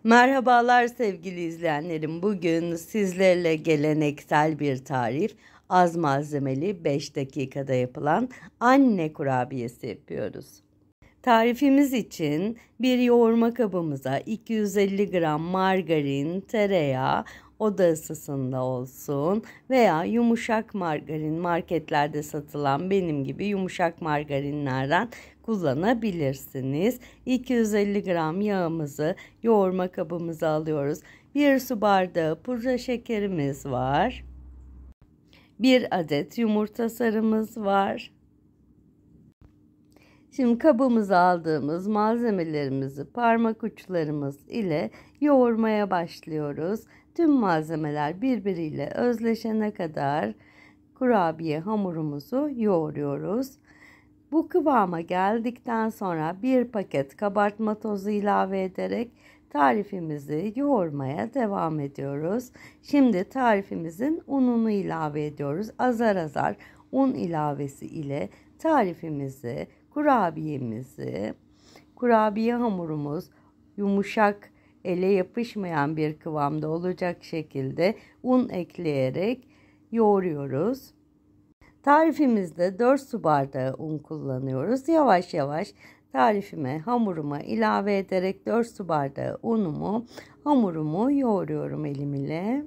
Merhabalar sevgili izleyenlerim. Bugün sizlerle geleneksel bir tarif, az malzemeli 5 dakikada yapılan anne kurabiyesi yapıyoruz. Tarifimiz için bir yoğurma kabımıza 250 gram margarin, tereyağı, oda ısısında olsun veya yumuşak margarin, marketlerde satılan benim gibi yumuşak margarinlerden kullanabilirsiniz. 250 gram yağımızı yoğurma kabımıza alıyoruz. 1 su bardağı pudra şekerimiz var. 1 adet yumurta sarımız var. Şimdi kabımıza aldığımız malzemelerimizi parmak uçlarımız ile yoğurmaya başlıyoruz. Tüm malzemeler birbiriyle özleşene kadar kurabiye hamurumuzu yoğuruyoruz. Bu kıvama geldikten sonra bir paket kabartma tozu ilave ederek tarifimizi yoğurmaya devam ediyoruz. Şimdi tarifimizin ununu ilave ediyoruz. Azar azar un ilavesi ile tarifimizi, kurabiye hamurumuz yumuşak, ele yapışmayan bir kıvamda olacak şekilde un ekleyerek yoğuruyoruz. Tarifimizde 4 su bardağı un kullanıyoruz. Yavaş yavaş hamuruma ilave ederek 4 su bardağı hamurumu yoğuruyorum elim ile.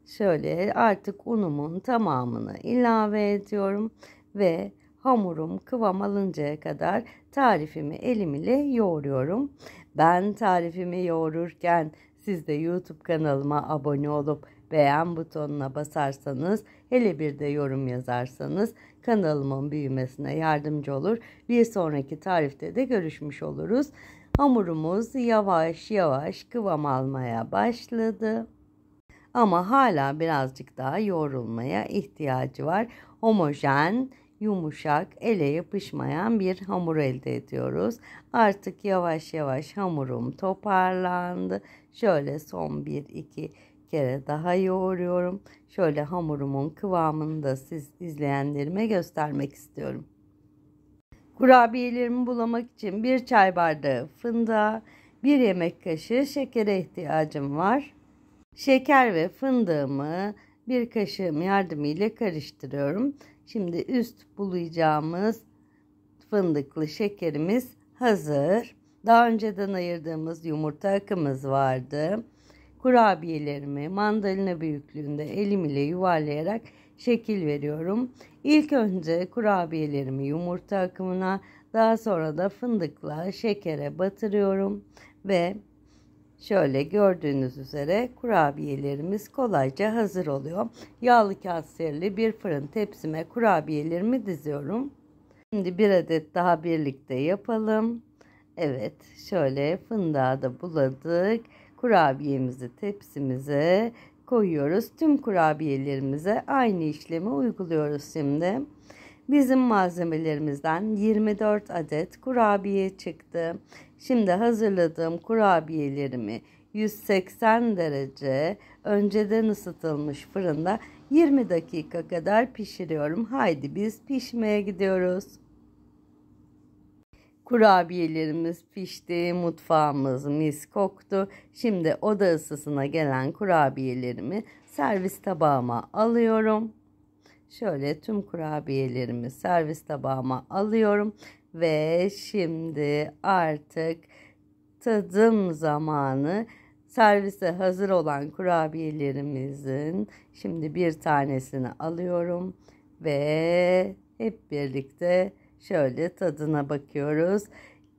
Şöyle artık unumun tamamını ilave ediyorum ve hamurum kıvam alıncaya kadar tarifimi elim ile yoğuruyorum. Ben tarifimi yoğururken siz de YouTube kanalıma abone olup beğen butonuna basarsanız, hele bir de yorum yazarsanız kanalımın büyümesine yardımcı olur. Bir sonraki tarifte de görüşmüş oluruz. Hamurumuz yavaş yavaş kıvam almaya başladı. Ama hala birazcık daha yoğrulmaya ihtiyacı var. Homojen, yumuşak, ele yapışmayan bir hamur elde ediyoruz. Artık yavaş yavaş hamurum toparlandı. Şöyle son 1-2 kere daha yoğuruyorum. Şöyle hamurumun kıvamını da siz izleyenlerime göstermek istiyorum. Kurabiyelerimi bulamak için 1 çay bardağı fındığa, 1 yemek kaşığı şekere ihtiyacım var. Şeker ve fındığımı bir kaşığım yardımıyla karıştırıyorum. Şimdi üst bulayacağımız fındıklı şekerimiz hazır. Daha önceden ayırdığımız yumurta akımız vardı. Kurabiyelerimi mandalina büyüklüğünde elim ile yuvarlayarak şekil veriyorum. İlk önce kurabiyelerimi yumurta akımına, daha sonra da fındıkla şekere batırıyorum ve şöyle gördüğünüz üzere kurabiyelerimiz kolayca hazır oluyor. Yağlı kağıt serili bir fırın tepsime kurabiyelerimi diziyorum. Şimdi 1 adet daha birlikte yapalım. Evet, şöyle fındığı da buladık. Kurabiyemizi tepsimize koyuyoruz. Tüm kurabiyelerimize aynı işlemi uyguluyoruz şimdi. Bizim malzemelerimizden 24 adet kurabiye çıktı. Şimdi hazırladığım kurabiyelerimi 180 derece önceden ısıtılmış fırında 20 dakika kadar pişiriyorum. Haydi biz pişmeye gidiyoruz. Kurabiyelerimiz pişti, mutfağımız mis koktu. Şimdi oda ısısına gelen kurabiyelerimi servis tabağıma alıyorum. Şöyle tüm kurabiyelerimi servis tabağıma alıyorum ve şimdi artık tadım zamanı. Servise hazır olan kurabiyelerimizin şimdi bir tanesini alıyorum ve hep birlikte şöyle tadına bakıyoruz.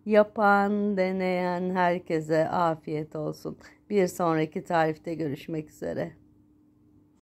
Yapan, deneyen herkese afiyet olsun. Bir sonraki tarifte görüşmek üzere.